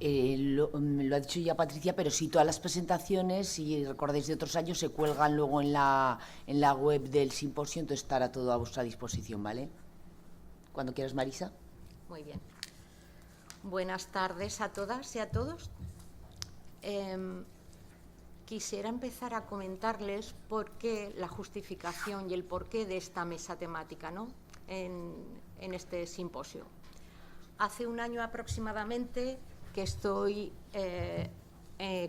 Lo ha dicho ya Patricia, pero sí, todas las presentaciones, si recordáis de otros años, se cuelgan luego en la web del simposio, entonces estará todo a vuestra disposición, ¿vale? Cuando quieras, Marisa. Muy bien. Buenas tardes a todas y a todos. Quisiera empezar a comentarles por qué la justificación y el porqué de esta mesa temática, ¿no?, en este simposio. Hace un año aproximadamente que estoy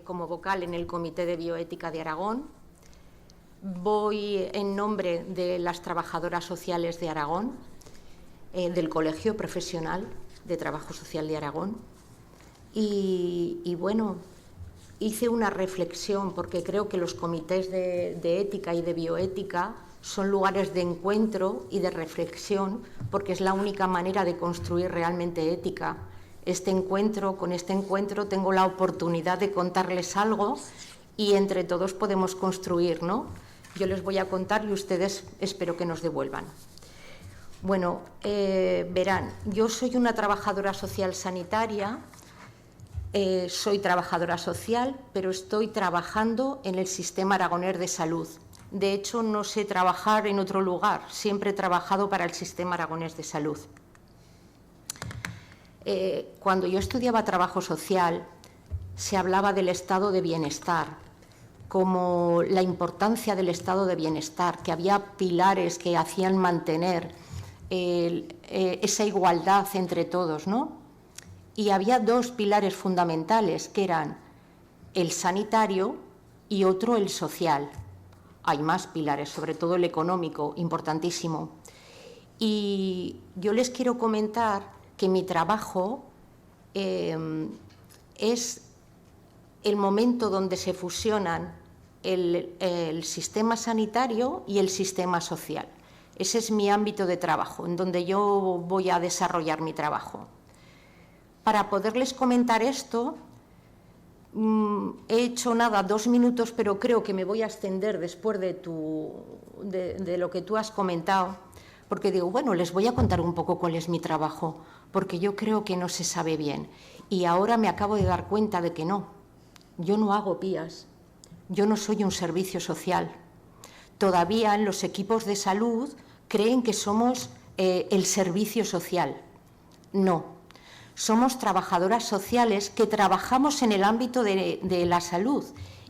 como vocal en el Comité de Bioética de Aragón. Voy en nombre de las trabajadoras sociales de Aragón, del Colegio Profesional de Trabajo Social de Aragón. Y bueno, hice una reflexión porque creo que los comités de ética y de bioética son lugares de encuentro y de reflexión, porque es la única manera de construir realmente ética. Con este encuentro tengo la oportunidad de contarles algo y entre todos podemos construir, ¿no? Yo les voy a contar y ustedes espero que nos devuelvan. Bueno, verán, yo soy una trabajadora social sanitaria, soy trabajadora social, pero estoy trabajando en el Sistema Aragonés de Salud. De hecho, no sé trabajar en otro lugar, siempre he trabajado para el Sistema Aragonés de Salud. Cuando yo estudiaba trabajo social, se hablaba del estado de bienestar, como la importancia del estado de bienestar, que había pilares que hacían mantener esa igualdad entre todos, ¿no? Y había dos pilares fundamentales, que eran el sanitario y otro el social. Hay más pilares, sobre todo el económico, importantísimo. Y yo les quiero comentar que mi trabajo es el momento donde se fusionan el sistema sanitario y el sistema social. Ese es mi ámbito de trabajo, en donde yo voy a desarrollar mi trabajo. Para poderles comentar esto, he hecho 2 minutos, pero creo que me voy a extender después de lo que tú has comentado, porque digo, bueno, les voy a contar un poco cuál es mi trabajo, porque yo creo que no se sabe bien. Y ahora me acabo de dar cuenta de que no. Yo no hago PIAs, yo no soy un servicio social. Todavía en los equipos de salud creen que somos el servicio social. No. Somos trabajadoras sociales que trabajamos en el ámbito de la salud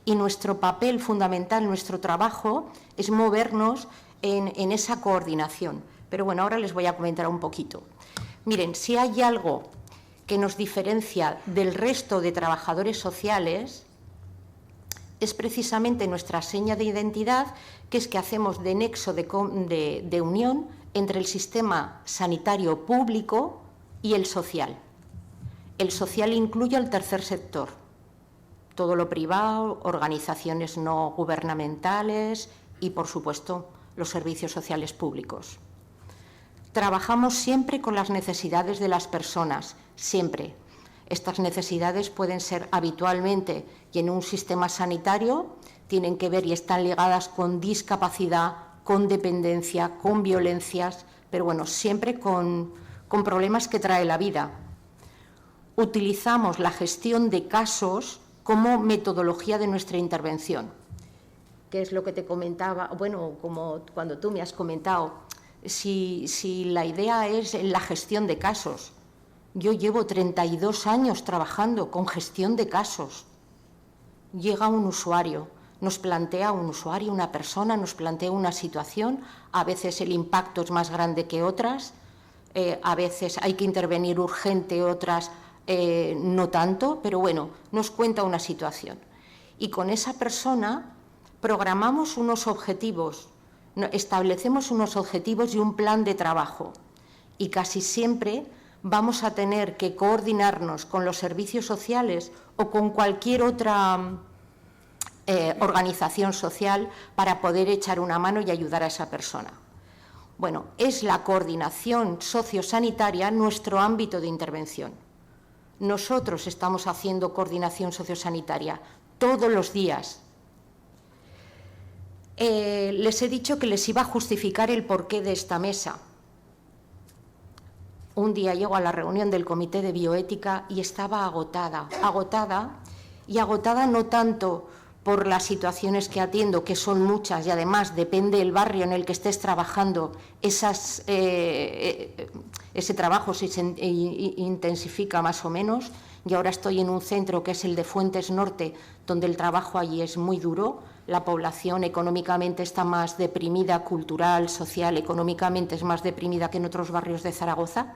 y nuestro papel fundamental, nuestro trabajo, es movernos en esa coordinación. Pero bueno, ahora les voy a comentar un poquito. Miren, si hay algo que nos diferencia del resto de trabajadores sociales, es precisamente nuestra seña de identidad, que es que hacemos de nexo de unión entre el sistema sanitario público y el social. El social incluye al tercer sector, todo lo privado, organizaciones no gubernamentales y, por supuesto, los servicios sociales públicos. Trabajamos siempre con las necesidades de las personas, siempre. Estas necesidades pueden ser habitualmente, y en un sistema sanitario tienen que ver y están ligadas con discapacidad, con dependencia, con violencias, pero bueno, siempre con problemas que trae la vida. Utilizamos la gestión de casos como metodología de nuestra intervención, que es lo que te comentaba, bueno, como cuando tú me has comentado, si la idea es la gestión de casos. Yo llevo 32 años trabajando con gestión de casos. Llega un usuario, nos plantea un usuario, una persona, nos plantea una situación, a veces el impacto es más grande que otras, a veces hay que intervenir urgente, otras no tanto, pero bueno, nos cuenta una situación. Y con esa persona programamos unos objetivos, establecemos unos objetivos y un plan de trabajo. Y casi siempre vamos a tener que coordinarnos con los servicios sociales o con cualquier otra organización social para poder echar una mano y ayudar a esa persona. Bueno, es la coordinación sociosanitaria nuestro ámbito de intervención. Nosotros estamos haciendo coordinación sociosanitaria todos los días. Les he dicho que les iba a justificar el porqué de esta mesa. un día llego a la reunión del Comité de Bioética y estaba agotada no tanto por las situaciones que atiendo, que son muchas, y además depende del barrio en el que estés trabajando, ese trabajo se intensifica más o menos. Y ahora estoy en un centro que es el de Fuentes Norte, donde el trabajo allí es muy duro. La población económicamente está más deprimida, cultural, social, económicamente es más deprimida que en otros barrios de Zaragoza.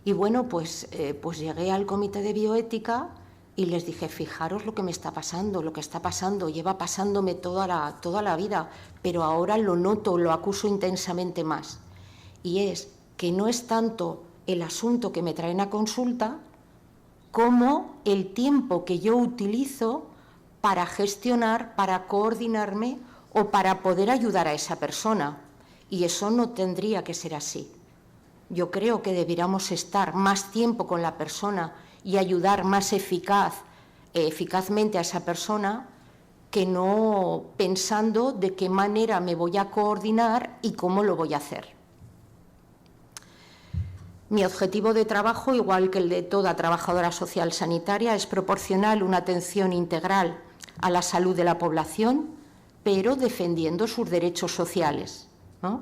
Y bueno, pues llegué al Comité de Bioética y les dije, fijaros lo que me está pasando, lo que está pasando, lleva pasándome toda la vida, pero ahora lo noto, lo acuso intensamente más. Y es que no es tanto el asunto que me traen a consulta como el tiempo que yo utilizo para gestionar, para coordinarme o para poder ayudar a esa persona. Y eso no tendría que ser así. Yo creo que debiéramos estar más tiempo con la persona y ayudar más eficazmente a esa persona, que no pensando de qué manera me voy a coordinar y cómo lo voy a hacer. Mi objetivo de trabajo, igual que el de toda trabajadora social sanitaria, es proporcionar una atención integral a la salud de la población, pero defendiendo sus derechos sociales, ¿no?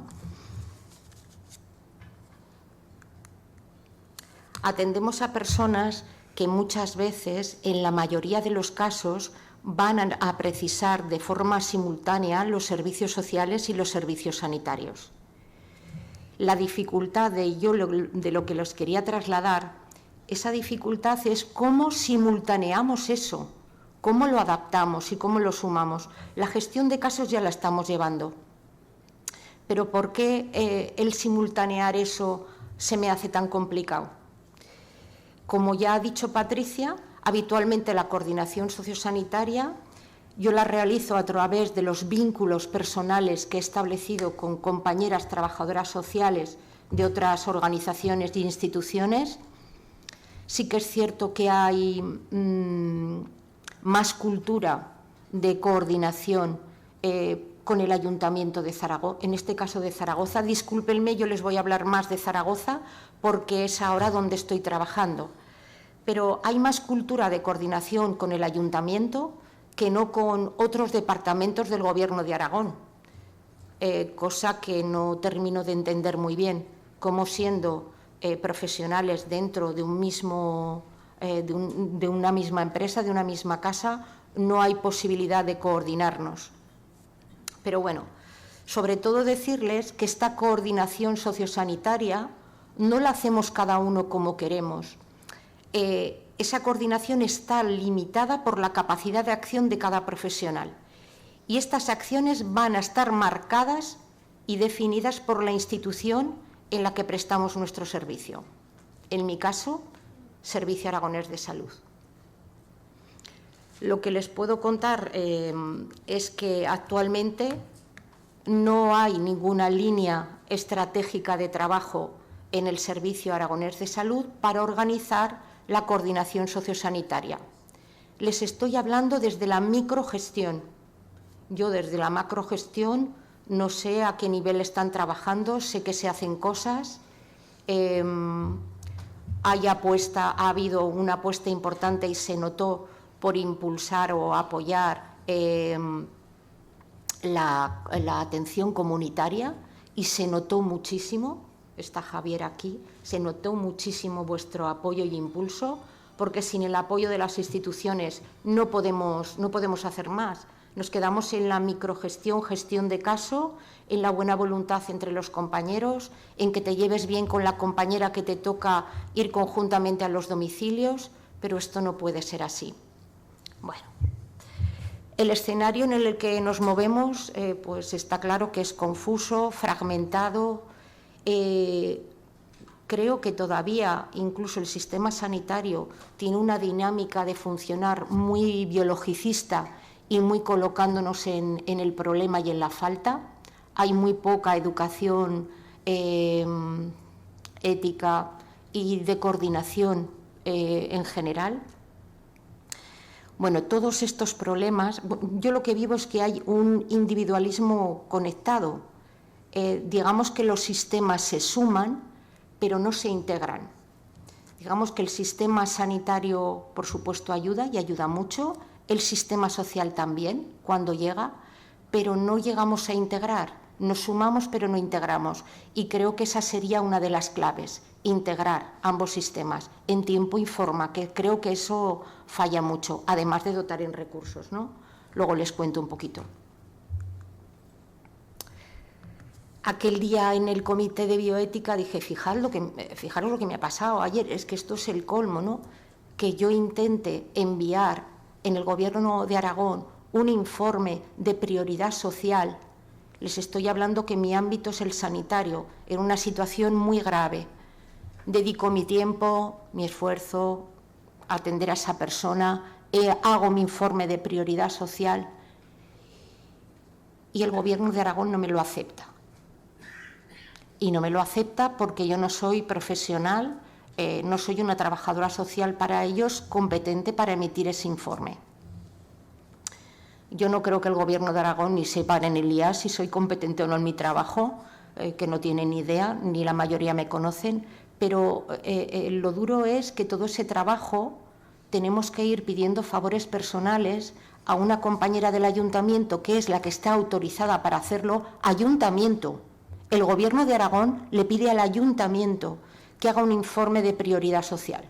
Atendemos a personas que muchas veces, en la mayoría de los casos, van a precisar de forma simultánea los servicios sociales y los servicios sanitarios. La dificultad de lo que los quería trasladar, esa dificultad es cómo simultaneamos eso, cómo lo adaptamos y cómo lo sumamos. La gestión de casos ya la estamos llevando, pero ¿por qué el simultanear eso se me hace tan complicado? Como ya ha dicho Patricia, habitualmente la coordinación sociosanitaria yo la realizo a través de los vínculos personales que he establecido con compañeras trabajadoras sociales de otras organizaciones e instituciones. Sí que es cierto que hay más cultura de coordinación con el Ayuntamiento de Zaragoza, en este caso de Zaragoza. Discúlpenme, yo les voy a hablar más de Zaragoza porque es ahora donde estoy trabajando. Pero hay más cultura de coordinación con el Ayuntamiento que no con otros departamentos del Gobierno de Aragón, cosa que no termino de entender muy bien, cómo siendo profesionales dentro de un mismo, de una misma empresa, de una misma casa, no hay posibilidad de coordinarnos. Pero bueno, sobre todo decirles que esta coordinación sociosanitaria no la hacemos cada uno como queremos. Esa coordinación está limitada por la capacidad de acción de cada profesional y estas acciones van a estar marcadas y definidas por la institución en la que prestamos nuestro servicio. En mi caso, Servicio Aragonés de Salud. Lo que les puedo contar es que actualmente no hay ninguna línea estratégica de trabajo en el Servicio Aragonés de Salud para organizar la coordinación sociosanitaria. Les estoy hablando desde la microgestión. Yo desde la macrogestión no sé a qué nivel están trabajando, sé que se hacen cosas. Ha habido una apuesta importante y se notó por impulsar o apoyar la atención comunitaria y se notó muchísimo. Está Javier aquí, se notó muchísimo vuestro apoyo y impulso, porque sin el apoyo de las instituciones no podemos hacer más. Nos quedamos en la microgestión, gestión de caso, en la buena voluntad entre los compañeros, en que te lleves bien con la compañera que te toca ir conjuntamente a los domicilios, pero esto no puede ser así. Bueno, el escenario en el que nos movemos, pues está claro que es confuso, fragmentado. Creo que todavía incluso el sistema sanitario tiene una dinámica de funcionar muy biologicista y muy colocándonos en el problema y en la falta. Hay muy poca educación ética y de coordinación en general. Bueno, todos estos problemas, yo lo que vivo es que hay un individualismo conectado. Digamos que los sistemas se suman, pero no se integran. Digamos que el sistema sanitario, por supuesto, ayuda y ayuda mucho, el sistema social también, cuando llega, pero no llegamos a integrar. Nos sumamos, pero no integramos. Y creo que esa sería una de las claves, integrar ambos sistemas en tiempo y forma, que creo que eso falla mucho, además de dotar en recursos, ¿no? Luego les cuento un poquito. Aquel día en el comité de bioética dije, fijaros lo que me ha pasado ayer, es que esto es el colmo, ¿no? Que yo intente enviar en el Gobierno de Aragón un informe de prioridad social. Les estoy hablando que mi ámbito es el sanitario, en una situación muy grave. Dedico mi tiempo, mi esfuerzo a atender a esa persona, hago mi informe de prioridad social y el Gobierno de Aragón no me lo acepta. Y no me lo acepta porque yo no soy profesional, no soy una trabajadora social para ellos competente para emitir ese informe. Yo no creo que el Gobierno de Aragón ni sepan en el IA si soy competente o no en mi trabajo, que no tienen ni idea, ni la mayoría me conocen, pero lo duro es que todo ese trabajo tenemos que ir pidiendo favores personales a una compañera del ayuntamiento, que es la que está autorizada para hacerlo, ayuntamiento. El Gobierno de Aragón le pide al ayuntamiento que haga un informe de prioridad social.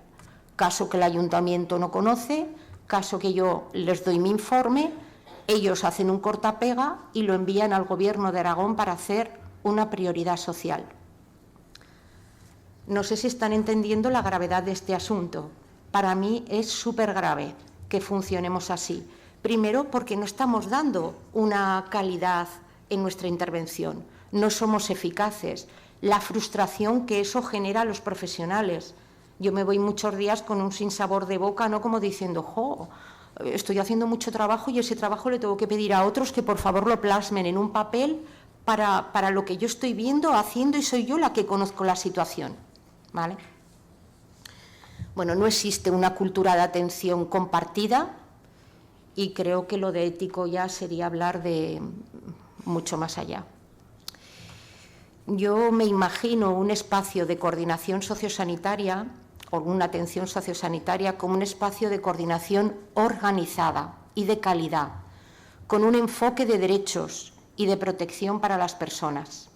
Caso que el ayuntamiento no conoce, caso que yo les doy mi informe, ellos hacen un cortapega y lo envían al Gobierno de Aragón para hacer una prioridad social. No sé si están entendiendo la gravedad de este asunto. Para mí es súper grave que funcionemos así. Primero, porque no estamos dando una calidad en nuestra intervención. No somos eficaces. La frustración que eso genera a los profesionales. Yo me voy muchos días con un sinsabor de boca, no como diciendo, jo, estoy haciendo mucho trabajo y ese trabajo le tengo que pedir a otros que por favor lo plasmen en un papel para lo que yo estoy viendo, haciendo, y soy yo la que conozco la situación. ¿Vale? Bueno, no existe una cultura de atención compartida y creo que lo de ético ya sería hablar de mucho más allá. Yo me imagino un espacio de coordinación sociosanitaria o una atención sociosanitaria como un espacio de coordinación organizada y de calidad, con un enfoque de derechos y de protección para las personas.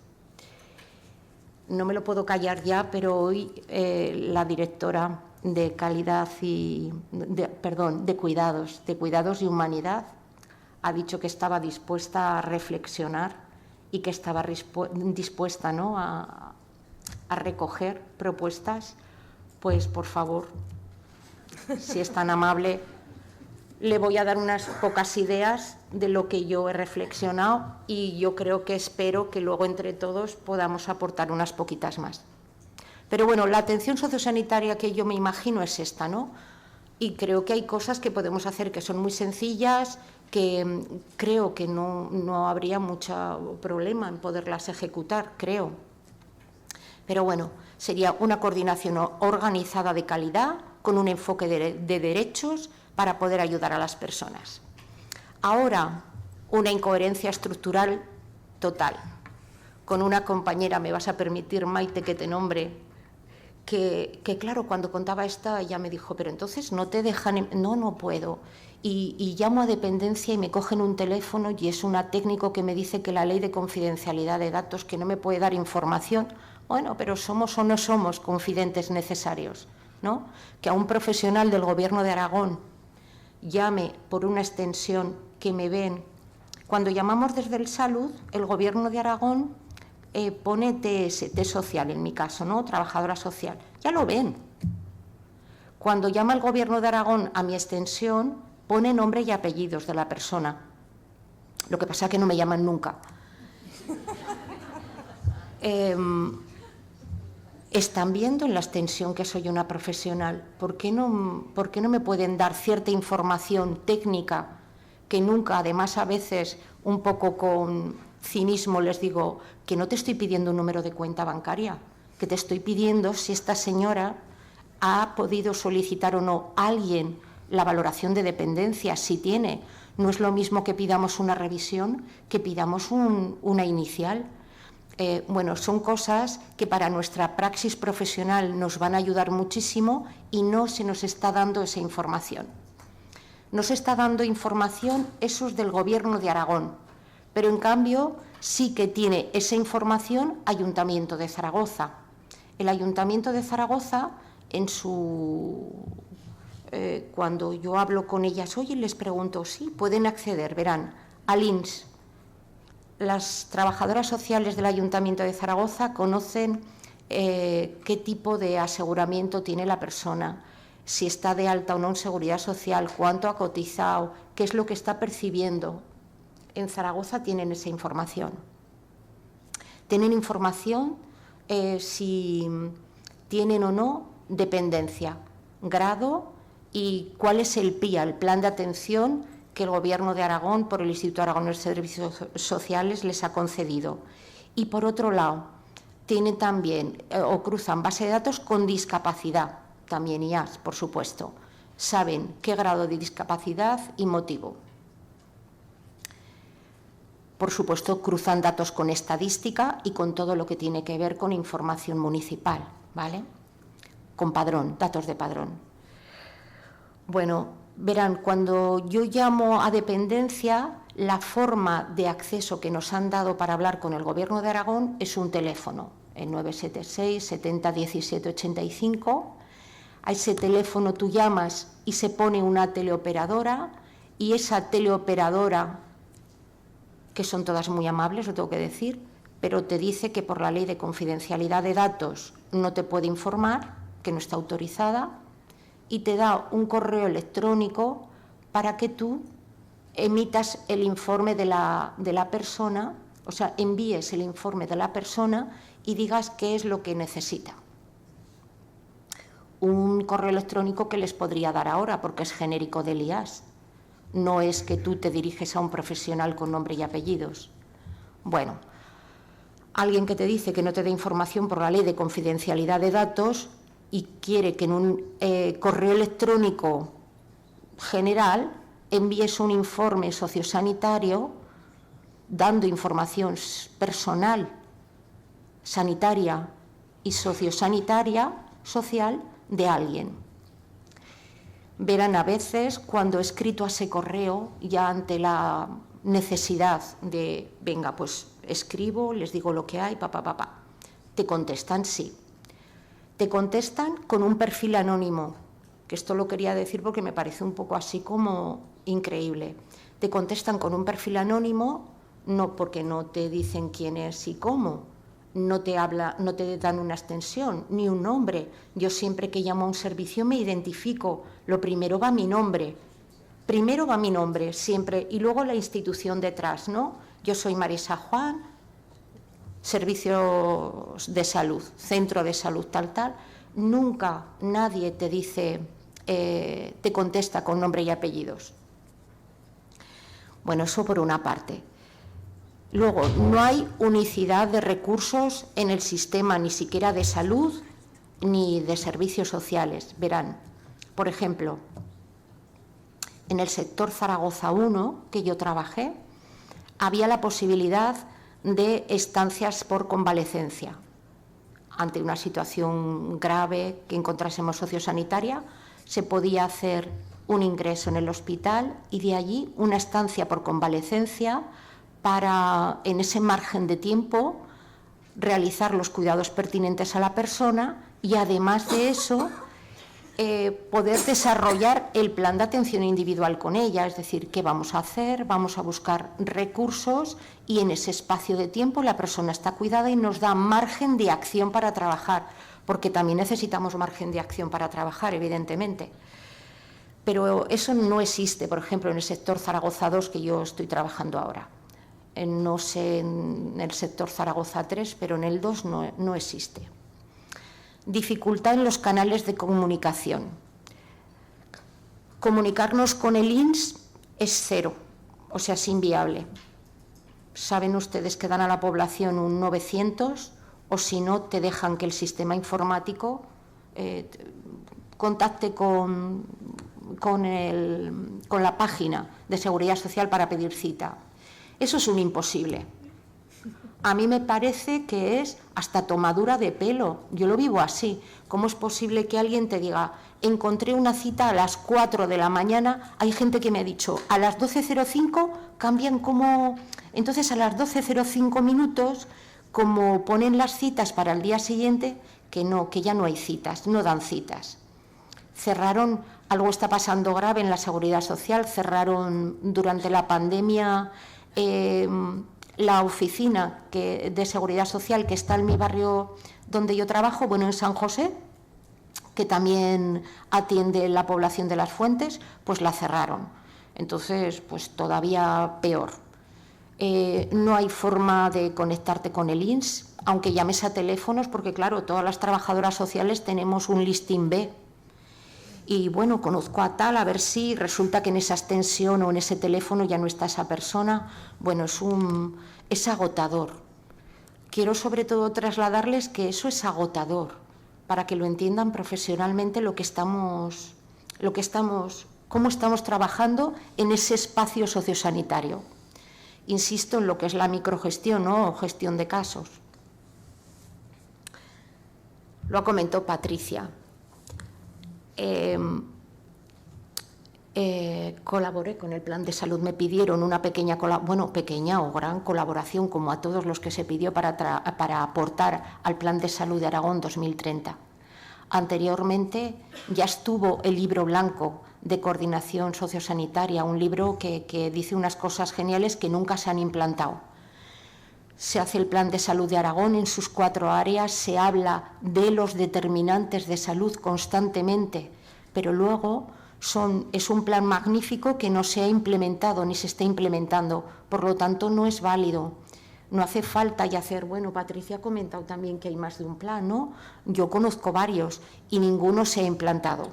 No me lo puedo callar ya, pero hoy la directora de calidad de cuidados y humanidad ha dicho que estaba dispuesta a reflexionar y que estaba dispuesta, ¿no?, a recoger propuestas. Pues, por favor, si es tan amable, le voy a dar unas pocas ideas de lo que yo he reflexionado y yo espero que luego entre todos podamos aportar unas poquitas más. Pero bueno, la atención sociosanitaria que yo me imagino es esta, ¿no? Y creo que hay cosas que podemos hacer que son muy sencillas, que creo que no habría mucho problema en poderlas ejecutar, creo. Pero bueno, sería una coordinación organizada de calidad, con un enfoque de derechos para poder ayudar a las personas. Ahora, una incoherencia estructural total. Con una compañera, me vas a permitir, Maite, que te nombre, que claro, cuando contaba esta, ella me dijo, pero entonces no te dejan, no puedo. Y llamo a dependencia y me cogen un teléfono y es una técnico que me dice que la ley de confidencialidad de datos, que no me puede dar información. Bueno, pero somos o no somos confidentes necesarios, ¿no? Que a un profesional del Gobierno de Aragón llame por una extensión que me ven. Cuando llamamos desde el Salud, el Gobierno de Aragón pone TS, T social en mi caso, ¿no?, trabajadora social. Ya lo ven. Cuando llama el Gobierno de Aragón a mi extensión, pone nombre y apellidos de la persona. Lo que pasa es que no me llaman nunca. Están viendo en la extensión que soy una profesional. ¿Por qué no me pueden dar cierta información técnica que nunca, además a veces un poco con cinismo les digo que no te estoy pidiendo un número de cuenta bancaria, que te estoy pidiendo si esta señora ha podido solicitar o no a alguien la valoración de dependencia, si tiene? No es lo mismo que pidamos una revisión que pidamos una inicial. Bueno, son cosas que para nuestra praxis profesional nos van a ayudar muchísimo y no se nos está dando esa información. No se está dando información, eso es del Gobierno de Aragón, pero en cambio sí que tiene esa información Ayuntamiento de Zaragoza. El Ayuntamiento de Zaragoza, cuando yo hablo con ellas hoy, les pregunto, sí, pueden acceder, verán, al INS. Las trabajadoras sociales del Ayuntamiento de Zaragoza conocen qué tipo de aseguramiento tiene la persona, si está de alta o no en Seguridad Social, cuánto ha cotizado, qué es lo que está percibiendo. En Zaragoza tienen esa información. Tienen información si tienen o no dependencia, grado y cuál es el PIA, el plan de atención que el Gobierno de Aragón, por el Instituto Aragonés de Servicios Sociales, les ha concedido. Y, por otro lado, tienen también o cruzan base de datos con discapacidad, también IAS, por supuesto. Saben qué grado de discapacidad y motivo. Por supuesto, cruzan datos con estadística y con todo lo que tiene que ver con información municipal, ¿vale? Con padrón, datos de padrón. Bueno, verán, cuando yo llamo a dependencia, la forma de acceso que nos han dado para hablar con el Gobierno de Aragón es un teléfono, el 976 70 17 85. A ese teléfono tú llamas y se pone una teleoperadora y esa teleoperadora, que son todas muy amables, lo tengo que decir, pero te dice que por la ley de confidencialidad de datos no te puede informar, que no está autorizada, y te da un correo electrónico para que tú emitas el informe de la persona, o sea, envíes el informe de la persona y digas qué es lo que necesita. Un correo electrónico que les podría dar ahora, porque es genérico del IAS. No es que tú te diriges a un profesional con nombre y apellidos. Bueno, alguien que te dice que no te dé información por la ley de confidencialidad de datos y quiere que en un correo electrónico general envíes un informe sociosanitario dando información personal, sanitaria y sociosanitaria, social, de alguien. Verán, a veces, cuando he escrito a ese correo, ya ante la necesidad de, venga, pues escribo, les digo lo que hay, te contestan sí. Te contestan con un perfil anónimo, que esto lo quería decir porque me parece un poco así como increíble. Te contestan con un perfil anónimo, no porque no te dicen quién es y cómo, no te dan una extensión ni un nombre. Yo siempre que llamo a un servicio me identifico. Lo primero va mi nombre. Primero va mi nombre, siempre, y luego la institución detrás, ¿no? Yo soy Marisa Juan, Servicios de Salud, Centro de Salud, tal. Nunca nadie te dice, te contesta con nombre y apellidos. Bueno, eso por una parte. Luego, no hay unicidad de recursos en el sistema, ni siquiera de salud ni de servicios sociales. Verán, por ejemplo, en el sector Zaragoza 1, que yo trabajé, había la posibilidad de estancias por convalecencia. Ante una situación grave que encontrásemos sociosanitaria, se podía hacer un ingreso en el hospital y de allí una estancia por convalecencia para, en ese margen de tiempo, realizar los cuidados pertinentes a la persona y, además de eso, poder desarrollar el plan de atención individual con ella, es decir, ¿qué vamos a hacer? Vamos a buscar recursos y en ese espacio de tiempo la persona está cuidada y nos da margen de acción para trabajar, porque también necesitamos margen de acción para trabajar, evidentemente. Pero eso no existe, por ejemplo, en el sector Zaragoza 2 que yo estoy trabajando ahora. No sé en el sector Zaragoza 3, pero en el 2 no existe. Dificultad en los canales de comunicación. Comunicarnos con el INS es cero, o sea, es inviable. Saben ustedes que dan a la población un 900 o si no te dejan que el sistema informático contacte con la página de Seguridad Social para pedir cita. Eso es un imposible. a mí me parece que es hasta tomadura de pelo. Yo lo vivo así. ¿Cómo es posible que alguien te diga, encontré una cita a las 4 de la mañana? Hay gente que me ha dicho, a las 12:05 cambian como... Entonces, a las 12:05 minutos, como ponen las citas para el día siguiente, que no, que ya no hay citas, no dan citas. Cerraron, algo está pasando grave en la Seguridad Social, cerraron durante la pandemia la oficina de Seguridad Social que está en mi barrio donde yo trabajo, bueno, en San José, que también atiende la población de Las Fuentes, pues la cerraron. Entonces, pues todavía peor. No hay forma de conectarte con el INS, aunque llames a teléfonos, porque claro, todas las trabajadoras sociales tenemos un listín B. Y bueno, conozco a tal, a ver si resulta que en esa extensión o en ese teléfono ya no está esa persona. Bueno, es agotador. Quiero sobre todo trasladarles que eso es agotador, para que lo entiendan profesionalmente cómo estamos trabajando en ese espacio sociosanitario. Insisto en lo que es la microgestión, ¿no? O gestión de casos. Lo comentó Patricia. Colaboré con el plan de salud, me pidieron una pequeña o gran colaboración, como a todos los que se pidió para aportar al plan de salud de Aragón 2030. Anteriormente ya estuvo el libro blanco de coordinación sociosanitaria, un libro que dice unas cosas geniales que nunca se han implantado. Se hace el plan de salud de Aragón en sus 4 áreas, se habla de los determinantes de salud constantemente, pero luego es un plan magnífico que no se ha implementado ni se está implementando, por lo tanto no es válido. No hace falta hacer, bueno, Patricia ha comentado también que hay más de un plan, ¿no? Yo conozco varios y ninguno se ha implantado.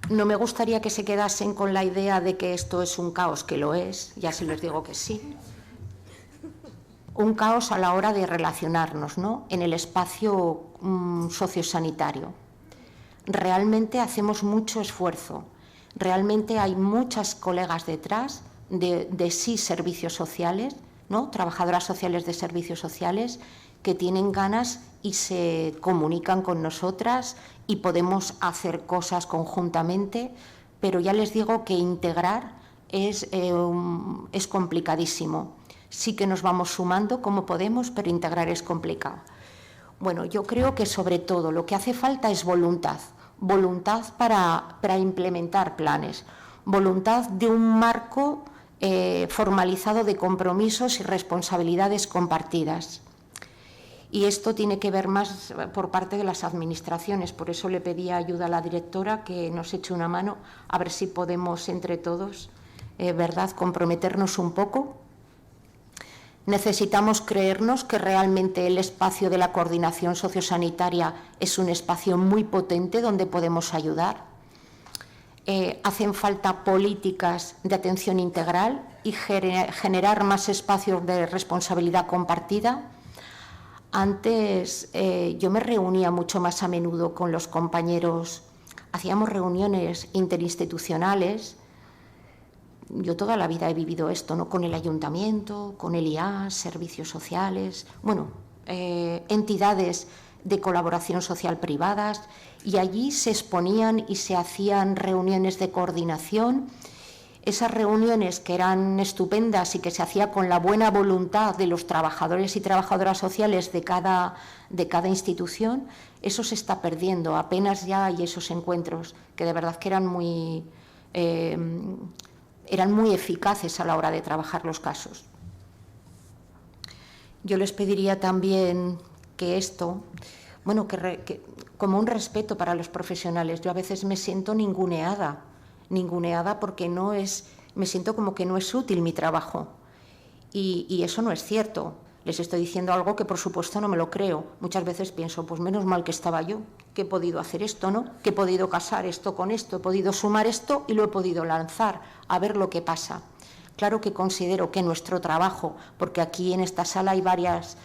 No me gustaría que se quedasen con la idea de que esto es un caos, que lo es, ya se les digo que sí. Un caos a la hora de relacionarnos, ¿no? En el espacio sociosanitario. Realmente hacemos mucho esfuerzo, realmente hay muchas colegas detrás de sí servicios sociales, ¿no? Trabajadoras sociales de servicios sociales que tienen ganas y se comunican con nosotras y podemos hacer cosas conjuntamente, pero ya les digo que integrar es complicadísimo. Sí que nos vamos sumando como podemos, pero integrar es complicado. Bueno, yo creo que sobre todo lo que hace falta es voluntad para implementar planes, voluntad de un marco formalizado de compromisos y responsabilidades compartidas. Y esto tiene que ver más por parte de las administraciones, por eso le pedí ayuda a la directora que nos eche una mano, a ver si podemos entre todos, comprometernos un poco. Necesitamos creernos que realmente el espacio de la coordinación sociosanitaria es un espacio muy potente donde podemos ayudar. Hacen falta políticas de atención integral y generar más espacios de responsabilidad compartida. Antes yo me reunía mucho más a menudo con los compañeros, hacíamos reuniones interinstitucionales. Yo toda la vida he vivido esto, ¿no? Con el ayuntamiento, con el IAS, servicios sociales, entidades de colaboración social privadas, y allí se exponían y se hacían reuniones de coordinación. Esas reuniones que eran estupendas y que se hacía con la buena voluntad de los trabajadores y trabajadoras sociales de cada institución, eso se está perdiendo. Apenas ya hay esos encuentros que de verdad que eran muy eficaces a la hora de trabajar los casos. Yo les pediría también que esto, como un respeto para los profesionales. Yo a veces me siento ninguneada porque me siento como que no es útil mi trabajo. Y eso no es cierto. Les estoy diciendo algo que por supuesto no me lo creo. Muchas veces pienso, pues menos mal que estaba yo, que he podido hacer esto, ¿no? Que he podido casar esto con esto, he podido sumar esto y lo he podido lanzar, a ver lo que pasa. Claro que considero que nuestro trabajo, porque aquí en esta sala hay varios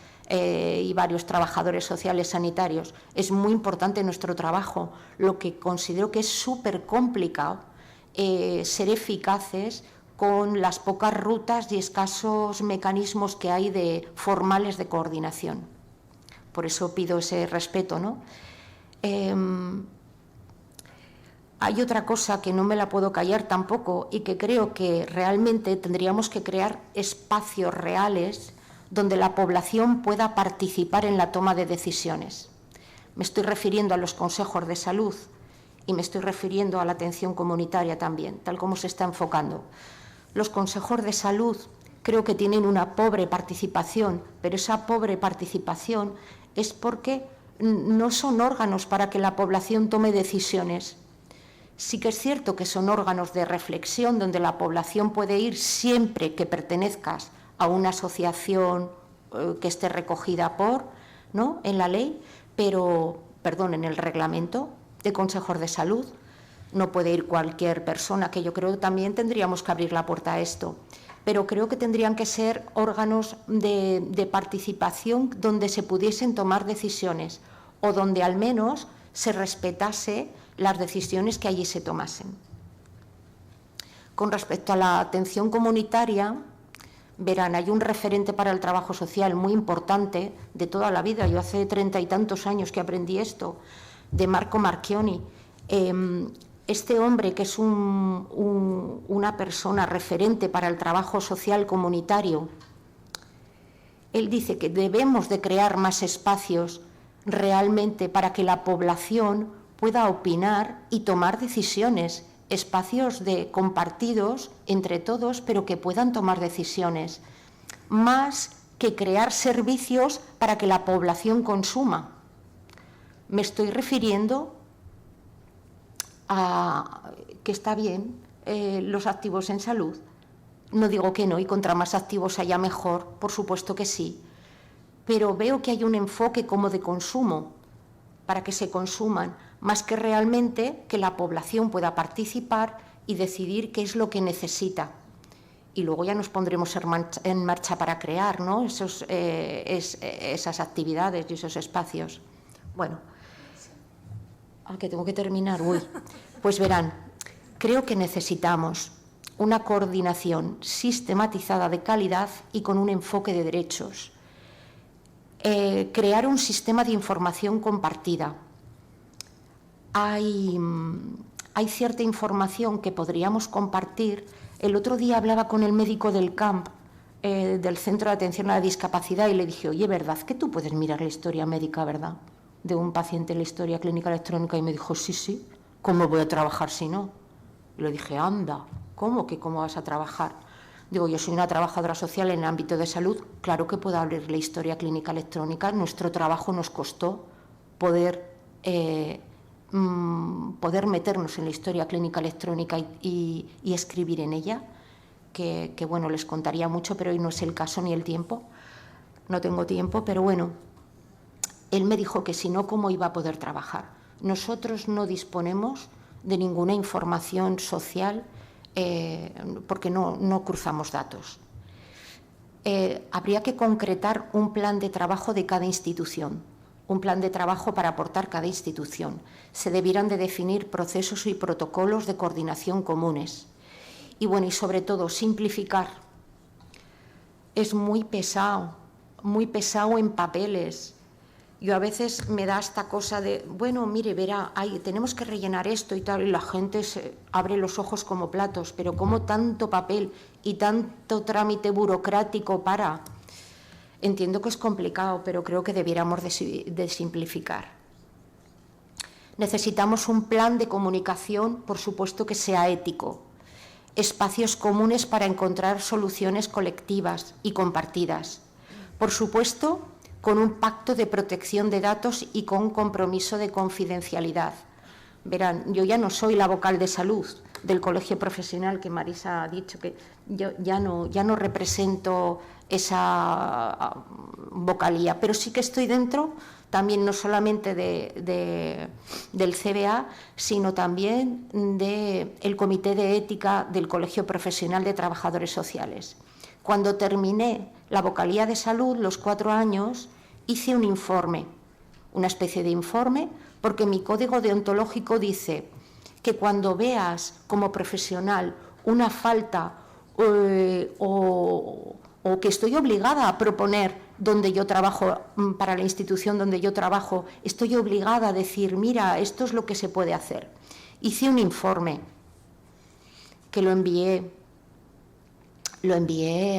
trabajadores sociales sanitarios, es muy importante nuestro trabajo. Lo que considero que es súper complicado ser eficaces con las pocas rutas y escasos mecanismos que hay formales de coordinación. Por eso pido ese respeto, ¿no? Hay otra cosa que no me la puedo callar tampoco y que creo que realmente tendríamos que crear espacios reales donde la población pueda participar en la toma de decisiones. Me estoy refiriendo a los consejos de salud y me estoy refiriendo a la atención comunitaria también, tal como se está enfocando. Los consejos de salud creo que tienen una pobre participación, pero esa pobre participación es porque no son órganos para que la población tome decisiones. Sí que es cierto que son órganos de reflexión donde la población puede ir siempre que pertenezcas a una asociación que esté recogida ¿no?, en la ley, pero, perdón, en el reglamento de consejos de salud. No puede ir cualquier persona, que yo creo que también tendríamos que abrir la puerta a esto. Pero creo que tendrían que ser órganos de participación donde se pudiesen tomar decisiones o donde al menos se respetase las decisiones que allí se tomasen. Con respecto a la atención comunitaria, verán, hay un referente para el trabajo social muy importante de toda la vida. Yo hace 30 y tantos años que aprendí esto, de Marco Marchioni. Este hombre, que es una persona referente para el trabajo social comunitario, él dice que debemos de crear más espacios realmente para que la población pueda opinar y tomar decisiones, espacios compartidos entre todos, pero que puedan tomar decisiones, más que crear servicios para que la población consuma. Me estoy refiriendo a que está bien los activos en salud. No digo que no, y contra más activos haya mejor, por supuesto que sí, pero veo que hay un enfoque como de consumo, para que se consuman, más que realmente que la población pueda participar y decidir qué es lo que necesita. Y luego ya nos pondremos en marcha para crear, ¿no?, esas actividades y esos espacios. Bueno, que tengo que terminar. Pues verán, creo que necesitamos una coordinación sistematizada de calidad y con un enfoque de derechos. Crear un sistema de información compartida. Hay cierta información que podríamos compartir. El otro día hablaba con el médico del CAMP, del Centro de Atención a la Discapacidad, y le dije, oye, ¿verdad que tú puedes mirar la historia médica, verdad, de un paciente en la historia clínica electrónica? Y me dijo, sí, ¿cómo voy a trabajar si no? Y le dije, anda, ¿cómo vas a trabajar? Digo, yo soy una trabajadora social en el ámbito de salud, claro que puedo abrir la historia clínica electrónica. Nuestro trabajo nos costó poder meternos en la historia clínica electrónica y escribir en ella, que bueno, les contaría mucho, pero hoy no es el caso ni el tiempo. No tengo tiempo, pero bueno, él me dijo que si no, ¿cómo iba a poder trabajar? Nosotros no disponemos de ninguna información social porque no cruzamos datos. Habría que concretar un plan de trabajo de cada institución, un plan de trabajo para aportar cada institución. Se debieran de definir procesos y protocolos de coordinación comunes. Y bueno, y sobre todo, simplificar. Es muy pesado en papeles. Yo a veces me da esta cosa de, bueno, mire, verá, tenemos que rellenar esto y tal, y la gente se abre los ojos como platos, pero ¿cómo tanto papel y tanto trámite burocrático para? Entiendo que es complicado, pero creo que debiéramos de simplificar. Necesitamos un plan de comunicación, por supuesto, que sea ético, espacios comunes para encontrar soluciones colectivas y compartidas. Por supuesto, con un pacto de protección de datos y con compromiso de confidencialidad. Verán, yo ya no soy la vocal de salud del colegio profesional, que Marisa ha dicho que yo ya no represento esa vocalía, pero sí que estoy dentro también no solamente del CBA, sino también del Comité de Ética del Colegio Profesional de Trabajadores Sociales. Cuando terminé la vocalía de salud, los 4 años, hice un informe, una especie de informe, porque mi código deontológico dice que cuando veas como profesional una falta o que estoy obligada a proponer donde yo trabajo, para la institución donde yo trabajo, estoy obligada a decir, mira, esto es lo que se puede hacer. Hice un informe que lo envié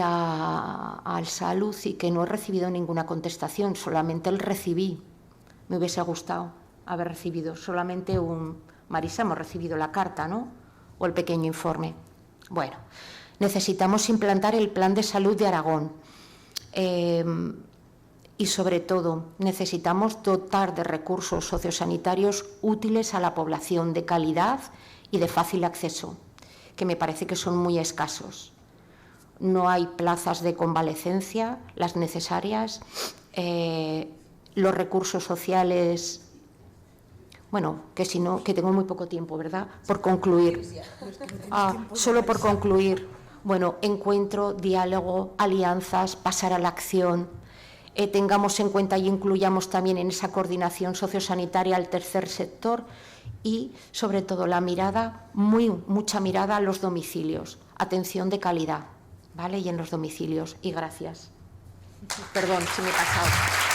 al Salud y que no he recibido ninguna contestación, solamente el recibí. Me hubiese gustado haber recibido solamente Marisa, hemos recibido la carta, ¿no? O el pequeño informe. Bueno, necesitamos implantar el Plan de Salud de Aragón y, sobre todo, necesitamos dotar de recursos sociosanitarios útiles a la población, de calidad y de fácil acceso, que me parece que son muy escasos. No hay plazas de convalecencia, las necesarias, los recursos sociales. Bueno, que si no, que tengo muy poco tiempo, ¿verdad? Por concluir. Solo por concluir. Bueno, encuentro, diálogo, alianzas, pasar a la acción. Tengamos en cuenta y incluyamos también en esa coordinación sociosanitaria al tercer sector y, sobre todo, la mirada, mucha mirada a los domicilios. Atención de calidad, ¿vale? Y en los domicilios. Y gracias. Perdón, si me he pasado.